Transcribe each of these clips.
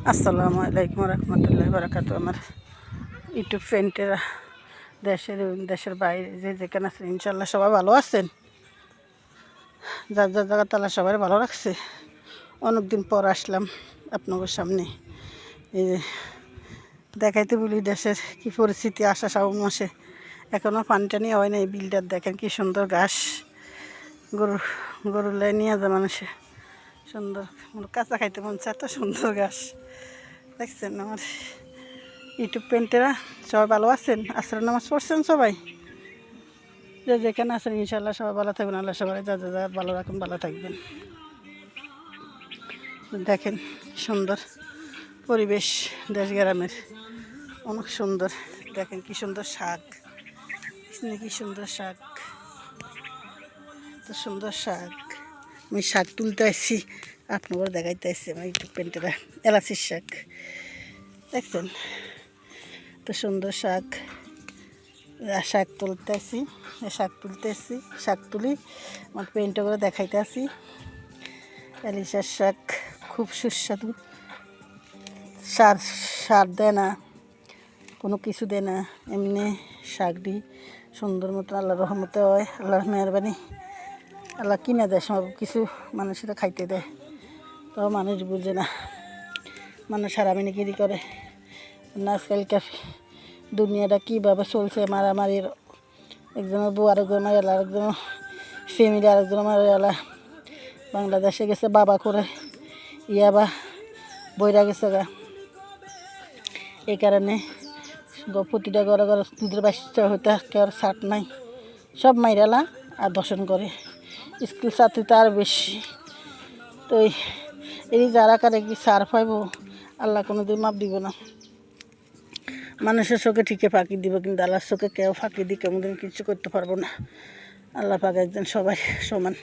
আসসালামু আলাইকুম রহমতুল্লাহি বারাকাতু। আমার ইউটিউব ফ্রেন্ডেরা দেশের বাইরে যে যেখানে আছেন ইনশাল্লাহ সবাই ভালো আছেন। যার যার জায়গা তালা সবাই ভালো রাখছে। অনেকদিন পর আসলাম আপনাদের সামনে। এই যে দেখাইতে বলি দেশের কি পরিস্থিতি। আসা শ্রাবণ মাসে এখনও পানি টানি হয় না। এই বিলটার দেখেন কি সুন্দর ঘাস, গরুর লাই নিয়ে যায় মানুষে। সুন্দর কাঁচা খাইতে মন চায়, এত সুন্দর ঘাস দেখছেন। আমার ইউটিউব ফ্রেন্ডেরা সবাই ভালো আছেন, আসরের নামাজ পড়ছেন সবাই, যে যেখানে আছেন ইনশাল্লাহ সবাই ভালো থাকবেন। আল্লাহ সবাই যা যা ভালো রাখুন, ভালো থাকবেন। দেখেন সুন্দর পরিবেশ, দেশ গ্রামের অনেক সুন্দর। দেখেন কি সুন্দর শাক, কি সুন্দর শাক, এত সুন্দর শাক। আমি শাক তুলতে আসছি, আপনাদের দেখাইতে আসছি আমার ইউটিউব ফ্রেন্ডেরা। এলাচির শাক দেখছেন, এত সুন্দর শাক। শাক তুলতে আসি, শাক তুলি আমার পেন্টটা করে দেখাইতে আসি। এলিশার শাক খুব সুস্বাদু, সার দেয় না, কোনো কিছু দেয় না, এমনি শাক দিই সুন্দর মতো। আল্লাহর রহমতে হয়, আল্লাহর মেহরবানি। আল্লাহ কিনে দেয় সব কিছু, মানুষেরা খাইতে দেয়, তো মানুষ বুঝে না, মানুষ হারামিনিগিরি করে না। আজকালকার দুনিয়াটা কীভাবে চলছে, মারামারির, একজনের বউ আরেকজন মারে এলা, আরেকজনের ফ্যামিলি আরেকজনের মারে এলা। বাংলাদেশে গেছে বাবা করে, ইয়াবা বইরা গেছে গা। এই কারণে প্রতিটা ঘরে ঘরে দুধের বাচ্চা হইতে কেউ ছাট নাই, সব মাইরালা আর দর্শন করে। স্কুল ছাত্রী তো আর বেশি। তো এই যারা কারে কি সার পাইব, আল্লাহ কোনো দিন মাপ দিব না। মানুষের চোখে ঠিকই ফাঁকি দিব, কিন্তু আল্লাহর চোখে কেউ ফাঁকি দিয়ে কেমন কিছু করতে পারবো না। আল্লাহ পাক একজন, সবাই সমান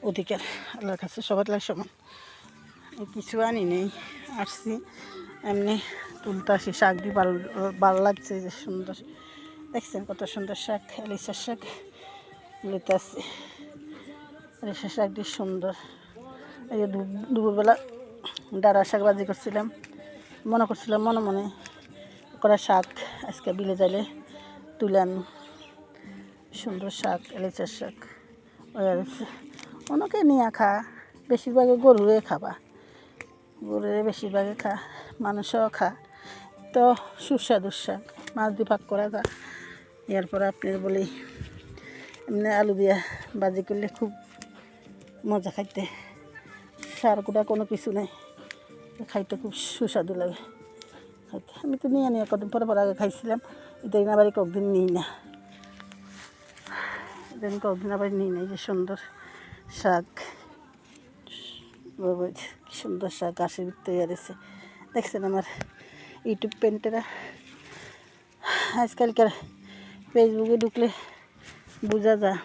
অধিকার আল্লাহর কাছে, সবার লাগে সমান। কিছু আনি নেই, আসছি এমনি তুলতে আসি। শাক দিয়ে ভালো লাগছে, যে সুন্দর দেখছেন কত সুন্দর শাক। এলিশার শাক লইতে আসছি, এলিশার শাক দিয়ে সুন্দর। এই যে দুপুরবেলা ডাঁড়া শাক ভাজি করছিলাম, মনে করছিলাম মনে মনে করা শাক আজকে বিলে যাইলে তুলে আনবো। সুন্দর শাক, এলিশার শাক হয়ে গেছে। অনেকে নিয়ে খা, বেশিরভাগে গরুরে খাবা, গরুরে বেশিরভাগে খা, মানুষও খা। তো সুস্বাদু শাক, মাছ দিয়ে পাক করা যা। এরপর আপনার বলি এমনি আলু দিয়া ভাজি করলে খুব মজা খাইতে, সার কুটা কোনো কিছু নেই, খাইতে খুব সুস্বাদু লাগে খাইতে। আমি তো নিয়ে কদিন পরে আগে খাইছিলাম, এদিন আবার কদিন নিই না, এদিন কদিন আবার নিই না। যে সুন্দর শাক, কি সুন্দর শাক ঘাসের ভিতরে এসেছে দেখছেন। আমার ইউটিউব ফ্রেন্ডেরা আজকালকার ফেসবুকে ঢুকলে বোঝা যায়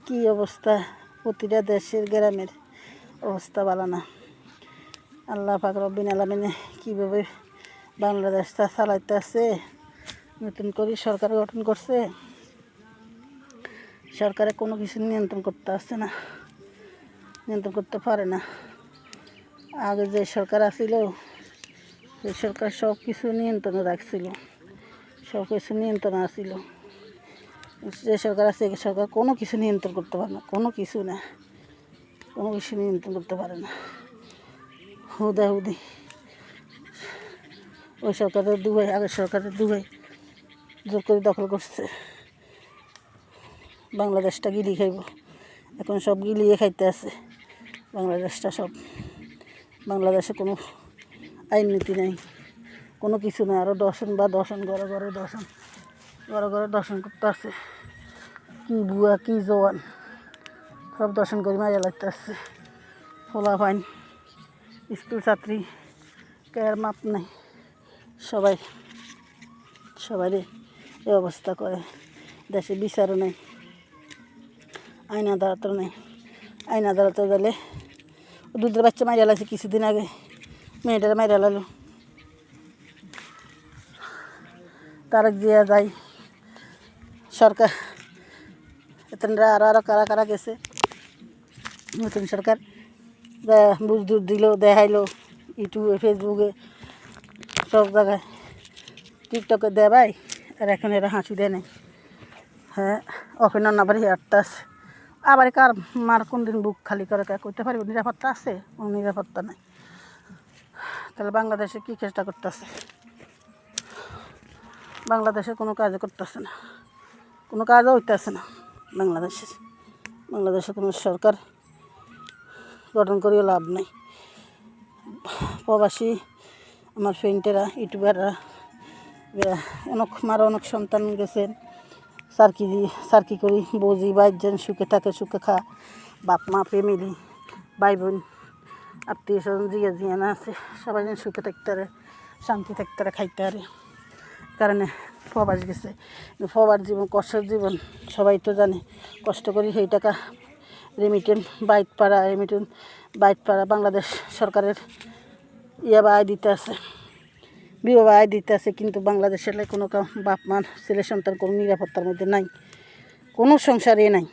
কী অবস্থা। প্রতিটা দেশের গ্রামের অবস্থা ভালো না। আল্লাহ পাক রব্বিল আলামিনে কীভাবে বাংলাদেশটা চালাইতে আছে, নতুন করে সরকার গঠন করছে, সরকারে কোনো কিছু নিয়ন্ত্রণ করতে আসছে না, নিয়ন্ত্রণ করতে পারে না। আগে যে সরকার আসছিল, সেই সরকার সব কিছু নিয়ন্ত্রণে রাখছিল, সব কিছু নিয়ন্ত্রণে আসছিল। যে সরকার আছে, সরকার কোনো কিছু নিয়ন্ত্রণ করতে পারে না, কোনো কিছু না, কোনো কিছু নিয়ন্ত্রণ করতে পারে না। হুদাহুদি ওই সরকারের দুবাই, আগের সরকারের দুবাই জোর করে দখল করছে, বাংলাদেশটা গিলি খাইব। এখন সব গিলিয়ে খাইতে আছে বাংলাদেশটা সব। বাংলাদেশে কোনো আইন নীতি নেই, কোনো কিছু নেই। আরও দর্শন ঘরে ঘরে দর্শন করতে আছে। কী বুয়া কী জওয়ান সব দর্শন করে মারিয়া লাগতে আসছে। ফোলা ফাইন স্কুল ছাত্রী কেয়ার মাপ নেই, সবাই এই অবস্থা করে। দেশে বিচারও নেই, আইন আদালতও নেই। আইন আদালতে গেলে দুধের বাচ্চা মারিয়া লাগছে কিছুদিন আগে, মেয়েটারা মারিয়া লাগলো। তারা দিয়ে যায় সরকার, এতটা আরও কারা গেছে। নতুন সরকার বুঝ দিল, দেখাইলো ইউটিউবে ফেসবুকে সব জায়গায় টিকটকে দেয় ভাই, আর এখন এরা হাসি দেয় নাই। হ্যাঁ ওপেনার না পারি হেয়ারটা আছে, আবার কার মার কোন দিন বুক খালি করে করতে পারবে? নিরাপত্তা আছে? কোনো নিরাপত্তা নাই। তাহলে বাংলাদেশে কী চেষ্টা করতেছে? বাংলাদেশে কোনো কাজও করতেছে না, কোনো কাজও হইতেছে না বাংলাদেশে কোনো সরকার গঠন করিও লাভ নেই। প্রবাসী আমার ফ্রেন্ডেরা ইউটিউবাররা অনেক সন্তান গেছেন, সার্কি করি বুঝি বাইজন সুখে থাকে, সুখে খা, বাপ মা ফ্যামিলি ভাই বোন আত্মীয় স্বজন জিয়া না আছে, সবাই যেন সুখে থাকতে পারে, শান্তি থাকতে পারে, খাইতে পারে, কারণে প্রবাস গেছে। প্রবাস জীবন কষ্টের জীবন, সবাই তো জানে। কষ্ট করি সেই টাকা রেমিটেন্স বাইট পাড়া বাংলাদেশ সরকারের আয় দিতে আছে, বিবাহ আয় দিতে আছে, কিন্তু বাংলাদেশের কোনো বাপ মা ছেলে সন্তান কোনো নিরাপত্তার মধ্যে নাই, কোনো সংসারে নাই,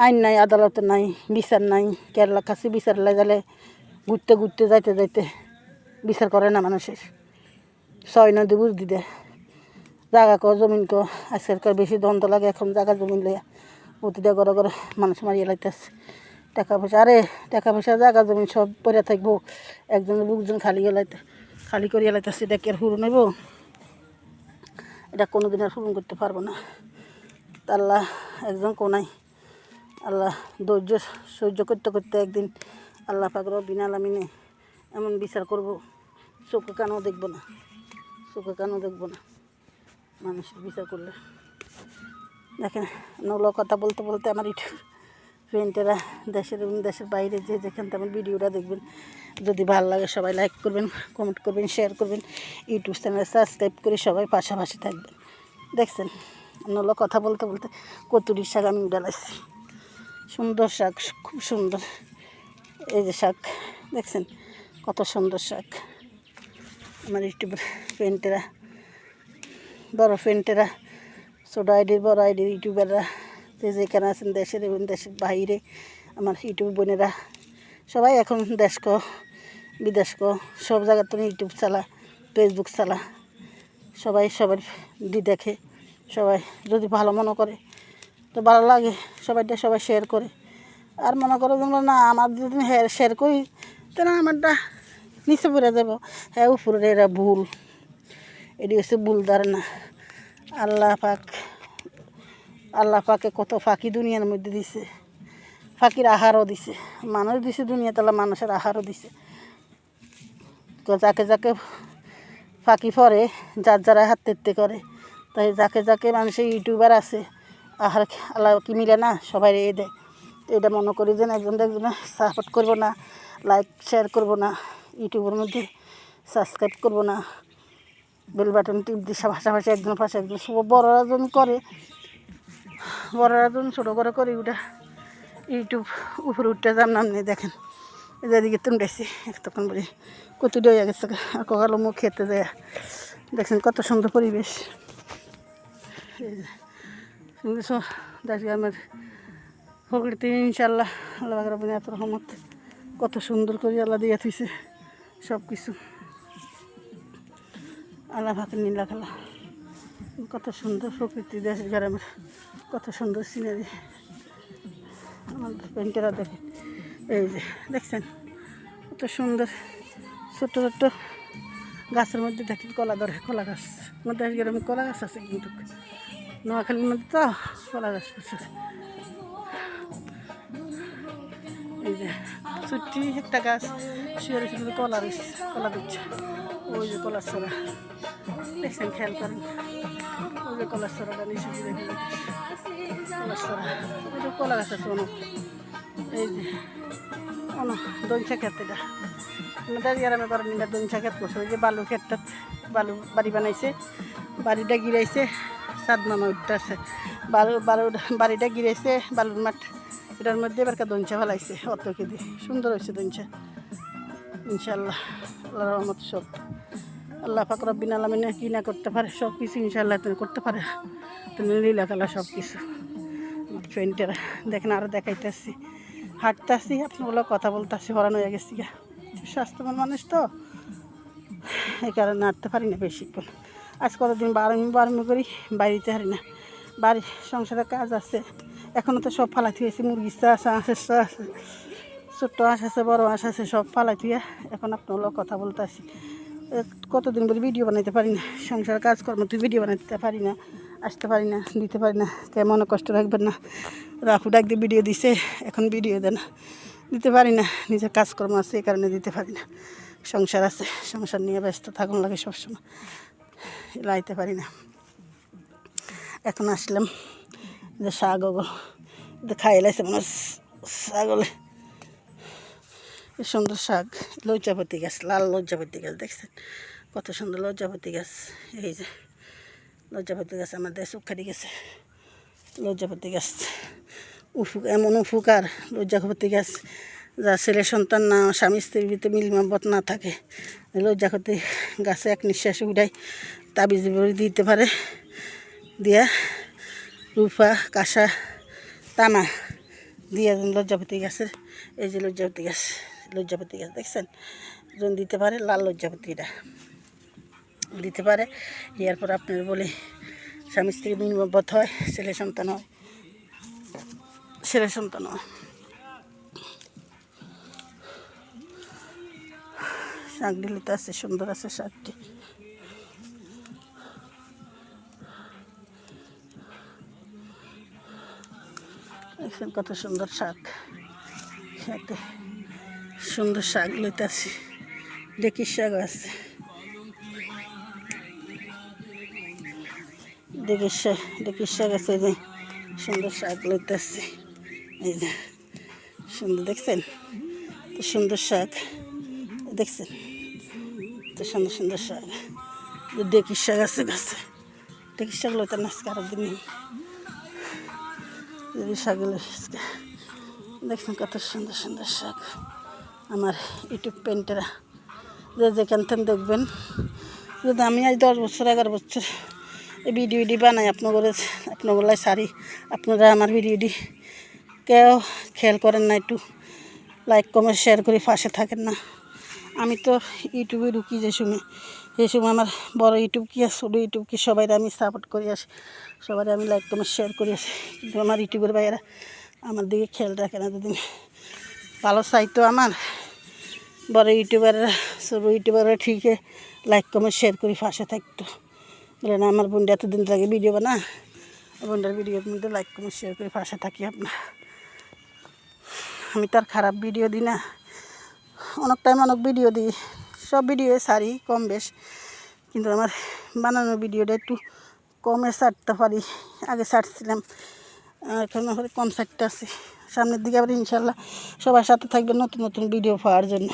আইন নাই, আদালত নাই, বিচার নাই। কেরালা কাছে বিচার লাগালে ঘুরতে যাইতে বিচার করে না মানুষের, 6 নদী বুঝ দিতে জায়গা জমিন আজকালকার বেশি দ্বন্দ্ব লাগে। এখন জায়গা জমিন লইয়া প্রতিটা ঘরে মানুষ মারিয়ে লাইতেছে, টাকা পয়সা জায়গা জমিন সব পড়ে থাকবো, একজন বুকজন খালি করিয়া লাইতেছে। এটা কি আর পূরণ হইব? এটা কোনো দিন আর পূরণ করতে পারবো না। আল্লাহ একজন কোনাই, আল্লাহ ধৈর্য সহ্য করতে একদিন আল্লাহ পাক রব্বুল আলামিনে এমন বিচার করব, চোখে কানও দেখবো না মানুষের বিচার করলে। দেখেন নৌলো কথা বলতে আমার ইউটিউব ফ্রেন্ডেরা দেশের বাইরে যেখান থেকে আমার ভিডিওটা দেখবেন, যদি ভালো লাগে সবাই লাইক করবেন, কমেন্ট করবেন, শেয়ার করবেন, ইউটিউব চ্যানেল সাবস্ক্রাইব করে সবাই পাশাপাশি থাকবেন। দেখছেন নৌলো কথা বলতে কচুরির শাক আমি ডালাইছি, সুন্দর শাক, খুব সুন্দর। এই যে শাক দেখছেন কত সুন্দর শাক। আমার ইউটিউবের ফ্রেন্ডেরা, বড় ফ্রেন্ডেরা, ছোটো আইডির বড় আইডির ইউটিউবাররা যেখানে আছেন দেশের এবং দেশের বাইরে, আমার ইউটিউব বোনেরা সবাই এখন বিদেশ সব জায়গাতে ইউটিউব চালা, ফেসবুক চালা, সবাই সবার দেখে, সবাই যদি ভালো মনে করে তো ভালো লাগে, সবাই শেয়ার করে। আর মনে করো তোমরা না আমার যদি শেয়ার করি তাহলে আমারটা নিচে পড়ে যাব, হ্যাঁ উপরে এরা ভুল, এটি হচ্ছে ভুল ধারণা। আল্লাহ পাকে কত ফাঁকি দুনিয়ার মধ্যে দিছে, ফাঁকির আহারও দিছে, মানুষ দিছে দুনিয়া, তাহলে মানুষের আহারও দিছে। তো যাকে ফাঁকি পরে যারা হাত তেতে করে, তাই যাকে মানুষের ইউটিউবার আছে আহার আল্লাহ কি মিলে না, সবাই দেয়। এটা মনে করি যে একজনে সাপোর্ট করবো না, লাইক শেয়ার করবো না, ইউটিউবের মধ্যে সাবস্ক্রাইব করবো না, বেল বাটন টিপ দিয়ে পাশাপাশি একজন বড়রা জন করে, ছোটো করে ওটা ইউটিউব উপরে উঠতে যাম নামনি। দেখেন যেদিকে তুমড়াইছি তখন বলি কত হয়ে গেছে, আর কখনো মুখ খেতে যায়। দেখছেন কত সুন্দর পরিবেশ, আমার প্রকৃতি ইনশাল্লাহ আল্লাহ রাব্বুল এত রহমত, কত সুন্দর করে আল্লাহ দিয়ে থুইছে সব কিছু। আল্লাহ ভাতের নীলা খেলা, কত সুন্দর প্রকৃতি, দেশ গ্রামের কত সুন্দর সিনারি। আমার পেন্টেরা দেখে, এই যে দেখছেন কত সুন্দর ছোট্ট গাছের মধ্যে দেখেন কলা গাছ। আমার দেশ গ্রামে কলা গাছ আছে, কিন্তু নোয়াখালীর মধ্যে তো কলা গাছ আছে। এই যে ছুটি একটা গাছ শিয়ারে শুধু কলা দিচ্ছে, ওই যে কলার ছড়া দেখছেন, খেয়াল করেন ওই যে কলার ছড়াটা নিচে দেখে কলার ছড়া, ওই যে কলা গাছ আছে অনেক। এই যে দঞ্চা ক্ষেত, এটা আমাদের গ্রামে করেন না, দঞ্চা ক্ষেত করছে। ওই যে বালু ক্ষেতটা, বাড়ি বানাইছে, বাড়িটা গিরাইছে, সাদনামা উঠতে আছে, বাড়িটা গিরাইছে বালুর মাঠ, এটার মধ্যে এবার দঞ্চা ফেলাইছে, অত কেদি সুন্দর হয়েছে দঞ্চা। ইনশাল্লাহ আল্লাহর রহমত সব আল্লাহ পাক রব্বুল আলামিন কি না করতে পারে, সব কিছু ইনশাল্লাহ তুমি করতে পারে, তুমি লীলা খেলা সব কিছু। ফ্রেন্ডেরা দেখেন আরও দেখাইতেছি, হাঁটতে আসছি, আপনাগুলো কথা বলতে আসছি, হরান হয়ে গেছি। স্বাস্থ্যবান মানুষ তো, এই কারণে নাড়তে পারি না বেশিক্ষণ। আজ কতদিন বারমি করি, বাইরেতে হারি না। বাড়ির সংসারে কাজ আছে, এখনও তো সব ফালাইতে হয়েছে। মুরগির চাষ, হাঁসের চাষ, ছোট্ট হাঁস আছে, বড় হাঁস আছে, সব ফালাই থুয়ে এখন আপনার লোক কথা বলতে আসি। কতদিন বলে ভিডিও বানাইতে পারি না, সংসার কাজকর্ম তুই ভিডিও বানাইতে পারি না, আসতে পারি না, দিতে পারি না। কেমন কষ্ট রাখবেন না, রাফু ডাক দিয়ে ভিডিও দিছে, এখন ভিডিও দেয় না, দিতে পারি না। নিজের কাজকর্ম আছে, এই কারণে দিতে পারি না। সংসার আছে, সংসার নিয়ে ব্যস্ত থাকুন লাগে সবসময়, লাইতে পারি না। এখন আসলাম যে শাক খাইয়ে লাইছে মনে ছাগলে। সুন্দর শাক, লজ্জাপতি গাছ, লাল লজ্জাপতি গাছ দেখছেন কত সুন্দর লজ্জাপতি গাছ। এই যে লজ্জাপতি গাছ আমার দেশ উখাড়ি গেছে। লজ্জাপতি গাছ এমন উপকার, লজ্জাপতি গাছ যা ছেলে সন্তান না, স্বামী স্ত্রীর ভিতরে মিল মহব্বত না থাকে, লজ্জাপতি গাছে এক নিঃশ্বাসে উঠাই তাবিজ দিতে পারে। দিয়া রূপা, কাঁসা, তামা দিয়া লজ্জাপতি গাছের, এই যে লজ্জাপতি গাছ, লজ্জাপতি গাছ দেখছেন জন দিতে পারে। লাল লজ্জাপতিটা দিতে পারে। এরপর আপনার বলে স্বামী স্ত্রী মিল মহব্বত হয়, ছেলে সন্তান হয়, ছেলে সন্তান হয়। শাক ডিলিতে আছে, সুন্দর আছে শাকটি। দেখছেন কত সুন্দর শাক, খেতে সুন্দর শাক লইতে আছে। ডেকির শাক আছে, ডেকির শাক আছে, যে সুন্দর শাক লইতে আছে। এই যে সুন্দর দেখছেন তো সুন্দর শাক, দেখছেন তো সুন্দর সুন্দর শাক। ডেকির শাক আছে গাছে, ডেকির শাক লইতে না আজকে আরো দিন শাক দেখছেন কত সুন্দর সুন্দর শাক। আমার ইউটিউব পেন্টেরা যে যেখান থেকে দেখবেন, যদি আমি আজ 10 বছর 11 বছর এই ভিডিওটি বানাই আপনাগুলাই সারি, আপনারা আমার ভিডিওটি কেউ খেয়াল করেন না, একটু লাইক কমেন্ট শেয়ার করে পাশে থাকেন না। আমি তো ইউটিউবে ঢুকি যে সময়, সেই সময় আমার বড় ইউটিউব কি আর ছোটো ইউটিউব কি সবাই আমি সাপোর্ট করে আসি, সবাই আমি লাইক কমেন্ট শেয়ার করে আসি। কিন্তু আমার ইউটিউবের বাইরে আমার দিকে খেয়াল রাখে না। যদি ভালো চাইতো আমার বড় ইউটিউবাররা, ছোটো ইউটিউবাররা ঠিকই লাইক কমেন্ট শেয়ার করে পাশে থাকতো। বলে না আমার বোনটা এতদিন থেকে ভিডিও বানা, বোনটার ভিডিওর মধ্যে লাইক কমেন্ট শেয়ার করে পাশে থাকি আপনার। আমি তার খারাপ ভিডিও দিই না, অনেক টাইম অনেক ভিডিও দিই, সব ভিডিও সারি কম বেশ, কিন্তু আমার বানানো ভিডিওটা একটু কমে ছাড়তে পারি। আগে ছাড়ছিলাম, এখন কম ছাড়তে আছি। সামনের দিকে আবার ইনশাল্লাহ সবার সাথে থাকবে নতুন নতুন ভিডিও পাওয়ার জন্য।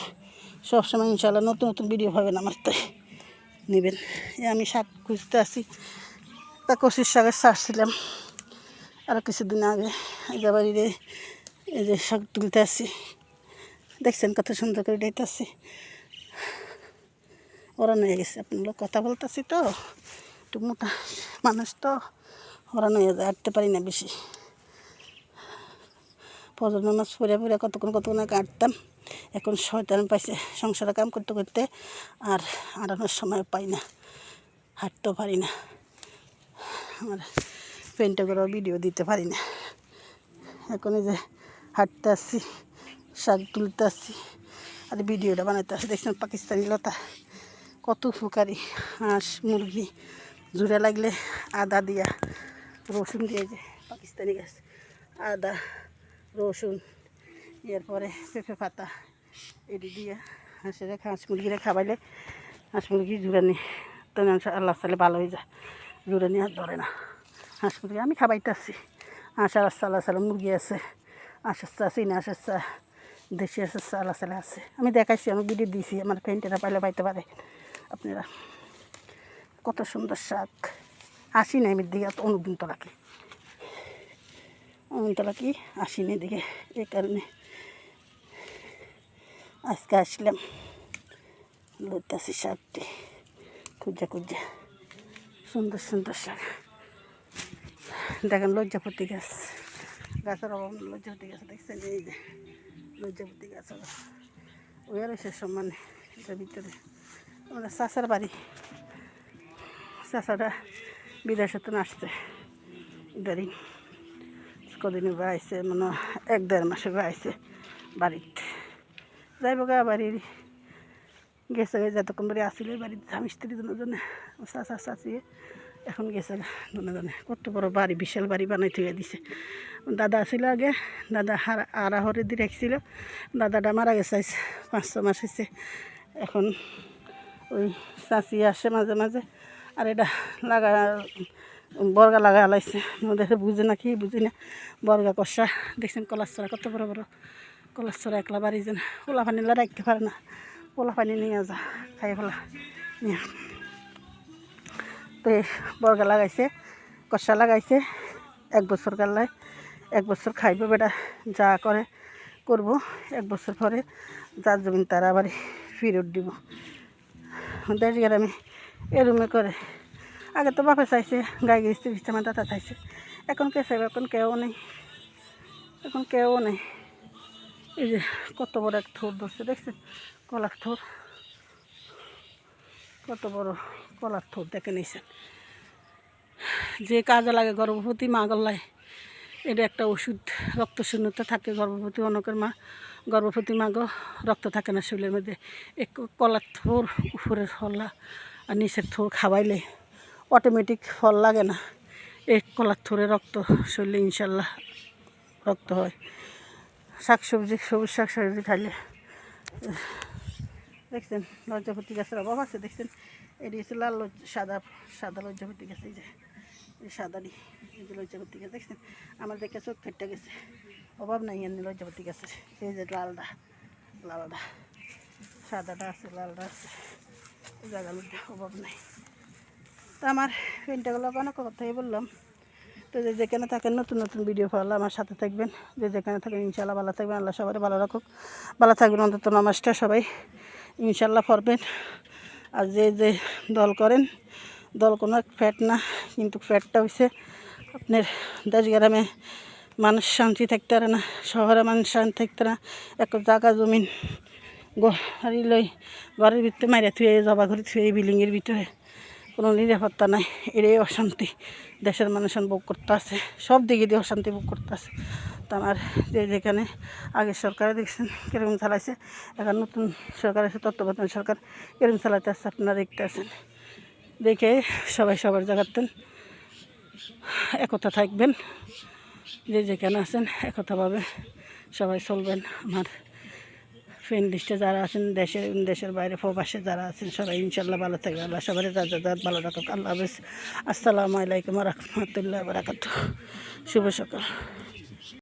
সবসময় ইনশাল্লাহ নতুন নতুন ভিডিও পাবেন আমার, তাই নেবেন। আমি শাক খুঁজতে আসি, তা কষির শাকের ছাড়ছিলাম আরও কিছুদিন আগে। বাড়িতে এই যে শাক তুলতে আসি, দেখছেন কত সুন্দর করে ডাইতে আসি। ওরা নিয়ে গেছে, আপনার কথা বলতেছি তো, একটু মোটা মানুষ তো ওরা নিয়ে যায়, আটতে পারি না বেশি। ফজর নামাজ পড়ে কতক্ষণ কাটতাম, এখন শয়তান পাইছে সংসারে কাম করতে করতে, আর আড়ানোর সময় পাই না, হাঁটতেও পারি না। আমার পেন্টে করেও ভিডিও দিতে পারি না। এখন এই যে হাঁটতে আসছি, শাক তুলতে আসছি, আর ভিডিওটা বানাইতে আসছি। দেখছেন পাকিস্তানি লতা কত উপকারী, হাঁস মুরগি জুড়ে লাগলে আদা দিয়া রসুন দিয়ে, যে পাকিস্তানি গাছ, আদা রসুন, এরপরে পেঁপে পাতা এটি দিয়ে হাঁস মুরগিরা খাওয়াইলে হাঁস মুরগি জুড়ানি তো আল্লাহ সালে ভালো হয়ে যায়, জুড়ানি আর ধরে না। হাঁস মুরগি আমি খাওয়াইতে আসছি, হাঁস আর আল্লাহ সালে মুরগি আছে, হাঁসের চা, চিনা হাঁসের চা, দেশি হাঁসের চা আল্লাহ সালে আছে। আমি দেখাইছি, আমি ভিডিও দিয়েছি, আমার ফ্রেন্ডেরা পাইলে পাইতে পারে আপনারা। কত সুন্দর শাক, আসি না এমনি দিকে অনেকদিন তলা কি আসিনি দিকে, এই কারণে আজকে আসলাম। লইতেছি শাকটি খুঁজা সুন্দর সুন্দর শাক। দেখেন লজ্জাপতি গাছ, গাছের অভাব লজ্জাপতি গাছ দেখছেন, এই যে লজ্জাপতি গাছ ওই আর এসে সম্মানে এটার ভিতরে আমাদের চাচার বাড়ি। চাচাটা বিদেশে তো আসছে ইদারিং, কদিন আইসে মানে 1-1.5 মাসে আইসে বাড়িতে যাইব গা বাড়ির গেছে যতক্ষণ বাড়ি আসছিল বাড়ির স্বামী স্ত্রী দুজনে চাচা চাচিয়ে এখন গেছে দুজনে। কত বড় বাড়ি, বিশাল বাড়ি বানাই থুয়ে দিছে। দাদা ছিল আগে, দাদা আড়াহরে দিয়ে রাখছিল, দাদাটা মারা গেছে 5-6 মাস হয়েছে। এখন ওই চাচি আসে মাঝে মাঝে, আর এটা লাগা বর্গা লাগা লাইছে, দেখে বুঝে না কি বুঝি না, বর্গা কষা দেখছেন। কলারছড়া কত বড় বড় কলারছড়া, একলা বাড়ি যেন পোলা পানি রাখতে পারে না, পোলা পানি নিয়ে যা খাই ফেলা নিয়ে। তো বর্গা লাগাইছে, কষা লাগাইছে, 1 বছর কাল্লায় 1 বছর খাইব বেটা, যা করে করব। 1 বছর পরে যার জমিন তারা আবার ফেরত দিব। দেশ গ্রামে এরুমে করে। আগে তো বাপে চাইছে, গাই গেছে আমার দাদা চাইছে, এখন কে চাইবে? এখন কেউ নেই, এখন কেউ নেই। এই যে কত বড় এক থোর ধরছে দেখছেন, কলার থোর, কত বড় কলার থোর দেখে নিয়েছেন। যে কাজে লাগে গর্ভবতী মা গলায়, এটা একটা ওষুধ। রক্ত শূন্যতা থাকে গর্ভবতী অনেকের মা, গর্ভবতী মা গো রক্ত থাকে না শরীরের মধ্যে। এক কলার থোর উপরের ফলা আর নিচের থোর খাওয়াইলে অটোমেটিক ফল লাগে না। এক কলার থোরে রক্ত শরীরে ইনশাল্লাহ রক্ত হয়। শাকসবজি, সবুজ শাকসবজি খাইলে। দেখছেন লজ্জাপতি গাছের অভাব আছে, দেখছেন এটি হচ্ছে লাল সাদা সাদা লজ্জাপতি গাছ। এই যে সাদানি, এই যে লজ্জাপতি গাছ দেখছেন, আমার দেখে চোখ ফেটে গেছে। অভাব নাই এমনি লজ্জাপতি গাছের। এই যে লালটা, লালটা সাদাটা আছে, লালটা আছে, এই জায়গার মধ্যে অভাব নাই। তো আমার পেনটাগুলো অনেক কথাই বললাম। তো যে যেখানে থাকেন নতুন নতুন ভিডিও পাওয়ালে আমার সাথে থাকবেন, যে যেখানে থাকেন ইনশাল্লাহ ভালো থাকবেন। আল্লাহ সবাই ভালো রাখুক, ভালো থাকবেন। অন্তত নামাজটা সবাই ইনশাল্লাহ পড়বেন। আর যে যে দল করেন, দল কোনো ফ্যাট না, কিন্তু ফ্যাটটা হচ্ছে আপনার দেশ গ্রামে মানুষ শান্তি থাকতে পারে না, শহরে মানুষ শান্তি থাকতে না। এক জায়গা জমিন বাড়ি লই বাড়ির ভিতরে মাইরা থুয়ে জবা ঘরে থুয়ে বিল্ডিংয়ের ভিতরে কোনো নিরাপত্তা নাই। এটাই অশান্তি দেশের মানুষ ভোগ করতে আছে, সব দিকে দিয়ে অশান্তি ভোগ করতে আছে। তো আমার যে যেখানে আগের সরকারে দেখছেন কীরকম চালাইছে, এখন নতুন সরকার আছে, তত্ত্বাবধান সরকার কীরকম চালাইতে আসছে আপনারা দেখতে আছেন। দেখে সবাই সবার জায়গাতেন একতা থাকবেন, যে যেখানে আছেন একতাভাবে সবাই চলবেন। আমার ফ্রেন্ড লিস্টে যারা আছেন, দেশের বাইরে প্রবাসে যারা আছেন, সবাই ইনশাল্লাহ ভালো থাকবে। আল্লাহ সবাই ভালো রাখুক। আল্লাহ হাফেজ। আসসালামু আলাইকুম ওয়া রাহমাতুল্লাহি ওয়া বারাকাতুহু। শুভ সকাল।